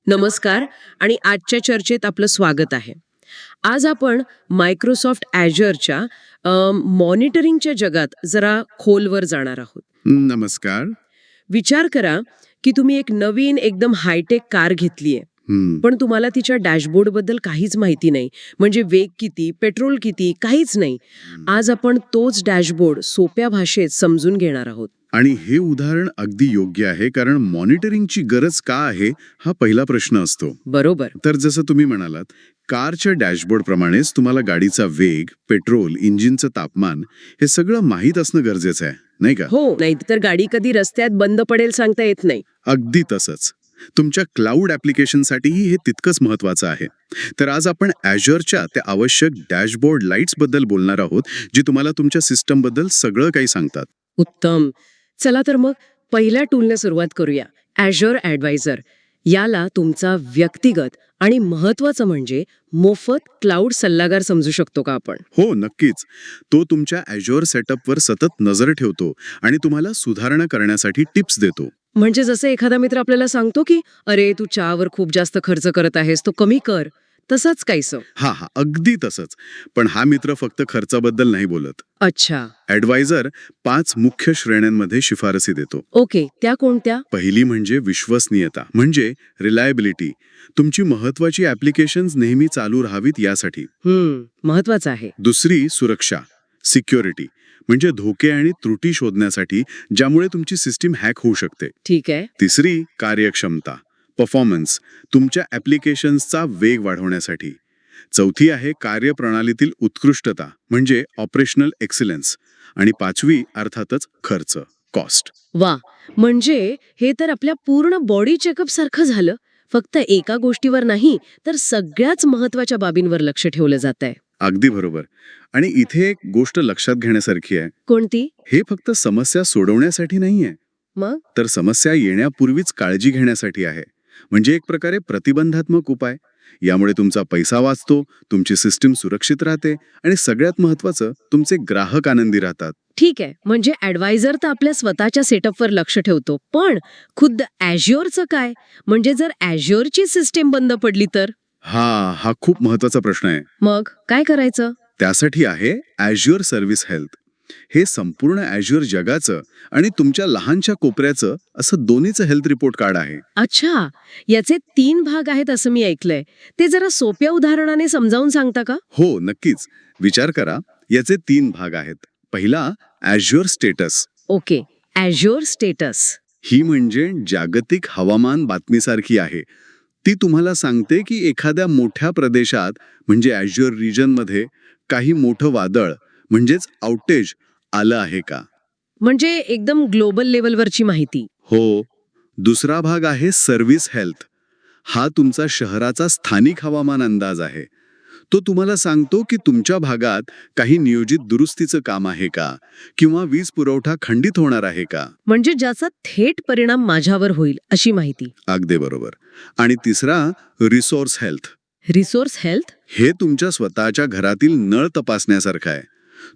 नमस्कार आणि आजच्या चर्चेत आपलं स्वागत आहे. आज आपण मायक्रोसॉफ्ट ॲझरच्या मॉनिटरिंगच्या जगात जरा खोलवर जाणार आहोत. नमस्कार. विचार करा की तुम्ही एक नवीन एकदम हायटेक कार घेतलीये, पण तुम्हाला तिच्या डॅशबोर्डबद्दल काहीच माहिती नाही. म्हणजे वेग किती, पेट्रोल किती, काहीच नाही. आज आपण तोच डॅशबोर्ड सोप्या भाषेत समजून घेणार आहोत. आणि हे उदाहरण अगदी योग्य आहे, कारण मॉनिटरिंगची गरज का आहे हा पहिला प्रश्न असतो. बरोबर. तर जसं तुम्ही म्हणालात, कारच्या डॅशबोर्ड प्रमाणेच तुम्हाला गाडीचा वेग, पेट्रोल, इंजिनचं तापमान हे सगळं माहीत असणं गरजेचं आहे, नाही का? हो, नाहीतर गाडी कधी रस्त्यात बंद पडेल सांगता येत नाही. अगदी तसंच. तुमच्या क्लाउड ॲप्लिकेशनसाठीही हे तितकंच महत्त्वाचं आहे. तर आज आपण ॲझरच्या त्या आवश्यक डॅशबोर्ड लाईट्सबद्दल बोलणार आहोत, जी तुम्हाला तुमच्या सिस्टमबद्दल सगळं काही सांगतात. उत्तम. चला तर मग पहिल्या टूलने सुरुवात करूया. ॲझर ॲडवायझर. याला तुमचा व्यक्तिगत आणि महत्त्वाचं म्हणजे मोफत क्लाउड सल्लागार समजू शकतो का आपण? हो, नक्कीच. तो तुमच्या ॲझर सेटअपवर सतत नजर ठेवतो आणि तुम्हाला सुधारणा करण्यासाठी टिप्स देतो. म्हणजे जसं एखादा मित्र आपल्याला सांगतो की अरे तू चहावर खूप जास्त खर्च करत आहेस, तो कमी कर, तसंच काहीसं. हा, अगदी तसंच. पण हा मित्र फक्त खर्चाबद्दल नाही बोलत. अच्छा. ॲडवायझर 5 मुख्य श्रेण्यांमध्ये शिफारसी देतो. ओके, त्या कोणत्या? पहिली म्हणजे विश्वसनीयता, म्हणजे रिलायबिलिटी. तुमची महत्वाची ॲप्लिकेशन्स नेहमी चालू राहावीत यासाठी. महत्वाचं आहे. दुसरी सुरक्षा, सिक्युरिटी, म्हणजे धोके आणि त्रुटी शोधण्यासाठी, ज्यामुळे तुमची सिस्टीम हॅक होऊ शकते. ठीक आहे. तिसरी कार्यक्षमता, परफॉर्मन्स, तुमच्या ॲप्लिकेशन्सचा वेग वाढवण्यासाठी. चौथी आहे कार्यप्रणालीतील उत्कृष्टता, म्हणजे ऑपरेशनल एक्सलन्स. आणि पाचवी अर्थातच खर्च, कॉस्ट. वा, म्हणजे हे तर आपल्या पूर्ण बॉडी चेकअप सारखं झालं. फक्त एका गोष्टीवर नाही, तर सगळ्याच महत्वाच्या बाबींवर लक्ष ठेवलं जात आहे. अगदी बरोबर. आणि इथे एक गोष्ट लक्षात घेण्यासारखी आहे. कोणती? हे फक्त समस्या सोडवण्यासाठी नाहीये, मग? तर समस्या येण्यापूर्वीच काळजी घेण्यासाठी आहे. म्हणजे एक प्रकारे प्रतिबंधात्मक उपाय. यामुळे तुमचा पैसा वाचतो, तुमची सिस्टीम सुरक्षित राहते आणि सगळ्यात महत्त्वाचं, तुमचे ग्राहक आनंदी राहतात. ठीक आहे, म्हणजे ॲडवायझर तर आपल्या स्वतःच्या सेटअपवर लक्ष ठेवतो, पण खुद्द ॲझरचं काय? म्हणजे जर ॲझरची सिस्टीम बंद पडली तर? हा खूप महत्त्वाचा प्रश्न आहे. मग काय करायचं? त्यासाठी आहे ॲझर सर्व्हिस हेल्थ. हे संपूर्ण ॲझर जगाचं आणि तुमच्या लहानशा कोपऱ्याचं असं दोन्हीचं हेल्थ रिपोर्ट कार्ड आहे. अच्छा, याचे 3 भाग आहेत असं मी ऐकलंय. ते जरा सोप्या उदाहरणाने समजावून सांगता का? हो, नक्कीच. विचार करा, याचे 3 भाग आहेत. पहिला ॲझर स्टेटस. ओके, ॲझर स्टेटस. ही म्हणजे जागतिक हवामान बातमीसारखी आहे. ती तुम्हाला सांगते की एखाद्या मोठ्या प्रदेशात, म्हणजे ॲझर रिजनमध्ये काही मोठं वादळ, म्हणजेच आउटेज आलं आहे का. म्हणजे एकदम ग्लोबल लेवलवरची माहिती. हो. दुसरा भाग आहे सर्व्हिस हेल्थ. हा तुमचा शहराचा स्थानिक हवामान अंदाज आहे. तो तुम्हाला सांगतो की तुमच्या भागात काही नियोजित दुरुस्तीचं काम आहे का, किंवा वीज पुरवठा खंडित होणार आहे का. म्हणजे ज्याचा थेट परिणाम माझ्यावर होईल अशी माहिती. अगदी बरोबर. आणि तिसरा रिसोर्स हेल्थ. Resource health? हे तुमच्या स्वतःच्या घरातील नळ तपासण्यासारखं आहे.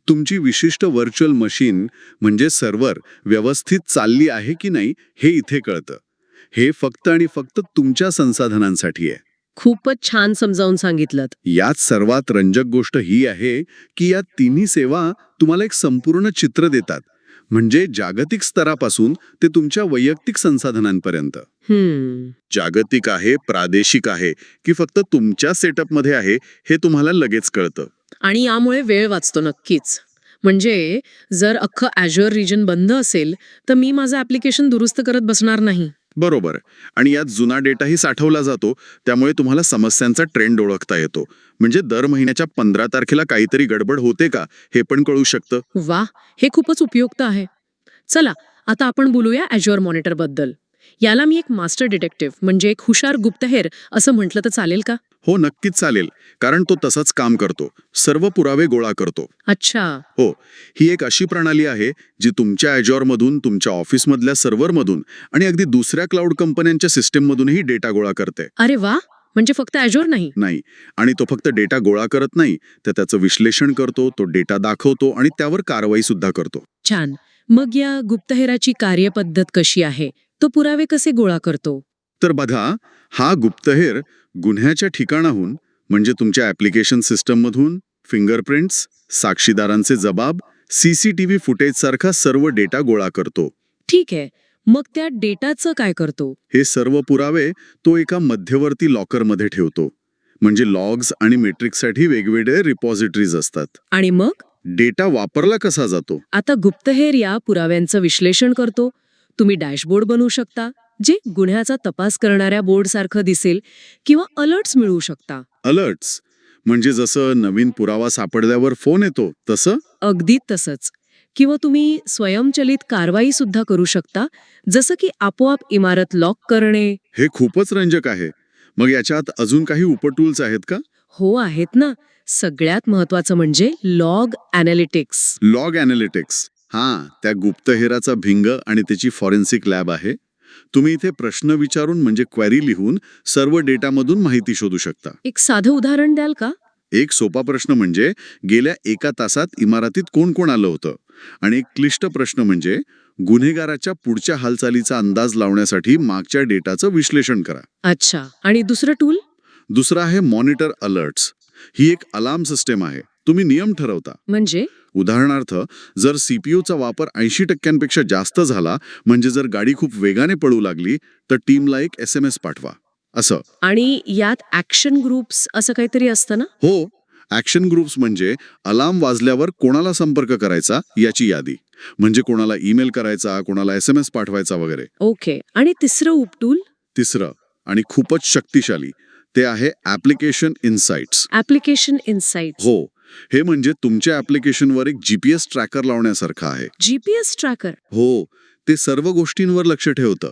तुमची विशिष्ट व्हर्च्युअल मशीन, म्हणजे सर्व्हर, व्यवस्थित चालली आहे की नाही हे इथे कळतं. हे फक्त आणि फक्त तुमच्या संसाधनांसाठी आहे. खूपच छान समजावून सांगितलं. यात सर्वात रंजक गोष्ट ही आहे की या तिन्ही सेवा तुम्हाला एक संपूर्ण चित्र देतात. म्हणजे जागतिक स्तरापासून ते तुमच्या वैयक्तिक संसाधनांपर्यंत. जागतिक आहे, प्रादेशिक आहे, की फक्त तुमच्या सेटअपमध्ये आहे, हे तुम्हाला लगेच कळतं. आणि यामुळे वेळ वाचतो नक्कीच. म्हणजे जर अख्खं ॲझर रिजन बंद असेल तर मी माझं ॲप्लिकेशन दुरुस्त करत बसणार नाही. बरोबर. आणि यात जुना डेटाही साठवला जातो, त्यामुळे तुम्हाला समस्यांचा ट्रेंड ओळखता येतो. म्हणजे दर महिन्याच्या 15 तारखेला काहीतरी गडबड होते का हे पण कळू शकतं. वा, हे खूपच उपयुक्त आहे. चला आता आपण बोलूया ॲझर मॉनिटर बद्दल. याला मी एक मास्टर डिटेक्टिव्ह, म्हणजे एक हुशार गुप्तहेर असं म्हटलं तर चालेल का? हो, नक्कीच चालेल, कारण तो तसंच काम करतो. सर्व पुरावे गोळा करतो. अच्छा. हो. ही एक अशी प्रणाली आहे जी तुमच्या ॲझरमधून, तुमच्या ऑफिसमधल्या सर्व्हरमधून आणि अगदी दुसऱ्या क्लाउड कंपन्यांच्या सिस्टीममधूनही डेटा गोळा करते. अरे वा, म्हणजे फक्त ॲझर नाही. आणि तो फक्त डेटा गोळा करत नाही, तर त्याचं विश्लेषण करतो, तो डेटा दाखवतो आणि त्यावर कारवाई सुद्धा करतो. छान. मग या गुप्तहेराची कार्यपद्धत कशी आहे? तो पुरावे कसे गोळा करतो? तर बघा, हा गुप्तहेर गुन्ह्याच्या ठिकाणाहून म्हणजे तुमच्या ॲप्लिकेशन सिस्टममधून फिंगरप्रिंट्स, साक्षीदारांचे जबाब, CCTV फुटेजसारखा सर्व डेटा गोळा करतो. ठीक आहे, मग त्या डेटाचं काय करतो? हे सर्व पुरावे तो एका मध्यवर्ती लॉकरमध्ये ठेवतो. म्हणजे लॉग्स आणि मेट्रिक्ससाठी वेगवेगळे रिपॉझिटरीज असतात. आणि मग डेटा वापरला कसा जातो? आता गुप्तहेर या पुराव्यांचं विश्लेषण करतो. तुम्ही डॅशबोर्ड बनवू शकता, जे गुन्ह्याचा तपास करणाऱ्या बोर्डसारखं दिसेल, किंवा अलर्ट्स मिळवू शकता. अलर्ट्स म्हणजे जसं नवीन पुरावा सापडल्यावर फोन येतो तसं? अगदी तसंच. किंवा तुम्ही स्वयंचलित कारवाई सुद्धा करू शकता, जसं की आपोआप इमारत लॉक करणे. हे खूपच रंजक आहे. मग याच्यात अजून काही उपटूल्स आहेत का? हो, आहेत ना. सगळ्यात महत्वाचं म्हणजे लॉग ॲनालिटिक्स. Log analytics. हां, त्या गुप्तहेराचा भिंग आणि त्याची फॉरेन्सिक लॅब आहे. तुम्ही इथे प्रश्न विचारून म्हणजे क्वेरी लिहून सर्व डेटामधून माहिती शोधू शकता. एक साधं उदाहरण द्याल का? एक सोपा प्रश्न म्हणजे गेल्या 1 तासात इमारतीत कोण कोण आलं होतं, आणि एक क्लिष्ट प्रश्न म्हणजे गुन्हेगाराच्या पुढच्या हालचालीचा अंदाज लावण्यासाठी मागच्या डेटाचं विश्लेषण करा. अच्छा, आणि दुसरं टूल? दुसरं आहे मॉनिटर अलर्ट्स. ही एक अलार्म सिस्टम आहे. तुम्ही नियम ठरवता. म्हणजे उदाहरणार्थ, जर CPUचा वापर 80% जास्त झाला, म्हणजे जर गाडी खूप वेगाने पळू लागली, तर टीमला एक SMS पाठवा, असं. आणि यात ॲक्शन ग्रुप्स असं काहीतरी असतं ना? हो, ॲक्शन ग्रुप्स म्हणजे अलार्म वाजल्यावर कोणाला संपर्क करायचा याची यादी. म्हणजे कोणाला ईमेल करायचा, कोणाला SMS पाठवायचा वगैरे. ओके, आणि तिसरं उपटूल? तिसरं आणि खूपच शक्तिशाली ते आहे ॲप्लिकेशन इन्साइट्स. Application insights. हो, हे म्हणजे तुमच्या ॲप्लिकेशनवर एक GPS ट्रॅकर लावण्यासारखं आहे. GPS tracker? हो, ते सर्व गोष्टींवर लक्ष ठेवतं.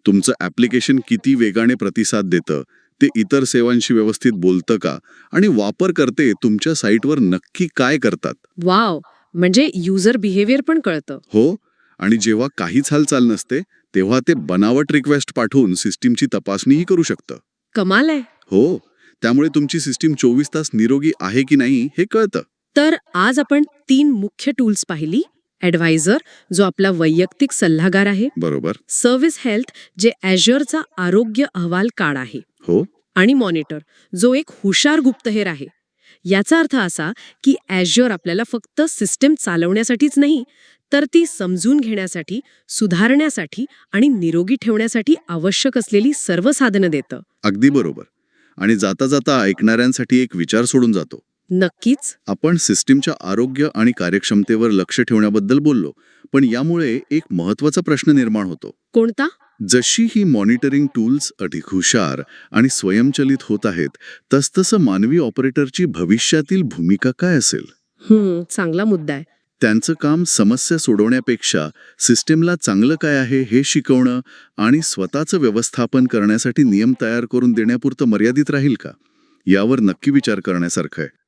तुमचं ॲप्लिकेशन किती वेगाने प्रतिसाद देतं, ते इतर सेवांशी व्यवस्थित बोलतं का, आणि वापरकर्ते तुमच्या साईटवर नक्की काय करतात. वाव, म्हणजे युजर बिहेवियर पण कळतं. हो, आणि जेव्हा काहीच हालचाल नसते, तेव्हा ते बनावट रिक्वेस्ट पाठवून सिस्टीमची तपासणीही करू शकतं. कमाल आहे. हो, त्यामुळे तुमची सिस्टीम 24 तास निरोगी आहे की नाही हे कळतं. तर आज आपण 3 मुख्य टूल्स पाहिली. ॲडवायझर, जो आपला वैयक्तिक सल्लागार आहे. बरोबर. सर्व्हिस हेल्थ, जे ॲझ्युअरचा आरोग्य अहवाल कार्ड आहे. हो, आणि मॉनिटर, जो एक हुशार गुप्तहेर आहे. याचा अर्थ असा की ॲझ्युअर आपल्याला फक्त सिस्टीम चालवण्यासाठीच नाही, तर ती समजून घेण्यासाठी, सुधारण्यासाठी आणि निरोगी ठेवण्यासाठी आवश्यक असलेली सर्व साधनं देतं. अगदी बरोबर. आणि जाता जाता ऐकणाऱ्यांसाठी एक विचार सोडून जातो. नक्कीच. आपण सिस्टीमच्या आरोग्य आणि कार्यक्षमतेवर लक्ष ठेवण्याबद्दल बोललो, पण यामुळे एक महत्त्वाचा प्रश्न निर्माण होतो. कोणता? जशी ही मॉनिटरिंग टूल्स अधिक हुशार आणि स्वयंचलित होत आहेत, तसतसं मानवी ऑपरेटरची भविष्यातील भूमिका काय असेल? चांगला मुद्दा आहे. त्यांचं काम समस्या सोडवण्यापेक्षा सिस्टीमला चांगलं काय आहे हे शिकवणं आणि स्वतःचं व्यवस्थापन करण्यासाठी नियम तयार करून देण्यापुरतं मर्यादित राहील का? यावर नक्की विचार करण्यासारखं आहे.